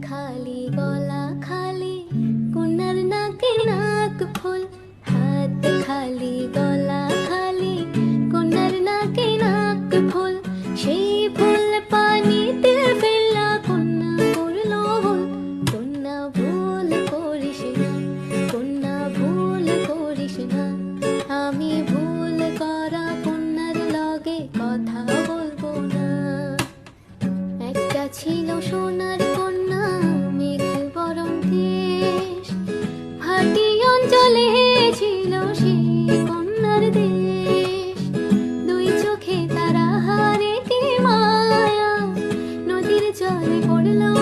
খালি গলা খালি কোনার নাকে নাক ফুল, হাত খালি গলা খালি কোনার নাকে নাক ফুল। সেই ফুল পানিতে ফেললা কন্যা করলো ভুল। কন্যা ভুল করিস না, কন্যা ভুল করিস না। আমি ভুল করা কন্যার লগে কথা বলবো না। একটা ছিল সোনার কন্যা মেঘ বরণ দেশ, ভাটি অঞ্চলে ছিল সেই কন্যার দেশ। দুই চোখে তারা হারে কি মায়া, নদীর জলে পড়লো